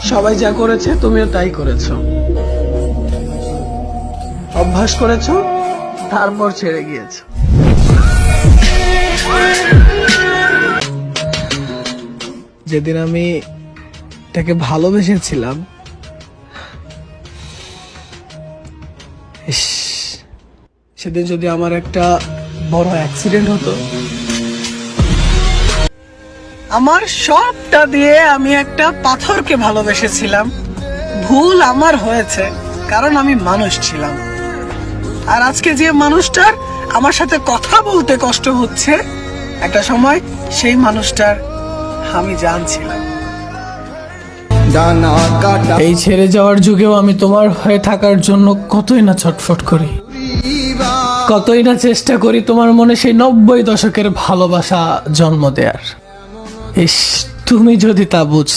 সবাই যা করেছে তুমিও তাই করেছো, অভ্যাস করেছো, তারপর ছেড়ে গিয়েছো। যেদিন আমি তাকে ভালোবেসেছিলাম, ইস, সেদিন যদি আমার একটা বড় অ্যাক্সিডেন্ট হতো। আমার সবটা দিয়ে আমি একটা পাথরকে ভালোবেসেছিলাম। ভুল আমার হয়েছে, কারণ আমি মানুষ ছিলাম। আর আজকে যে মানুষটার আমার সাথে কথা বলতে কষ্ট হচ্ছে, একটা সময় সেই মানুষটার আমি জানছিলাম। এই ছেড়ে যাওয়ার যুগেও আমি তোমার হয়ে থাকার জন্য কতই না ছটফট করি, কতই না চেষ্টা করি তোমার মনে সেই 90 দশকের ভালোবাসা জন্ম দেয়ার। ইস, তুমি যদি তা বুঝ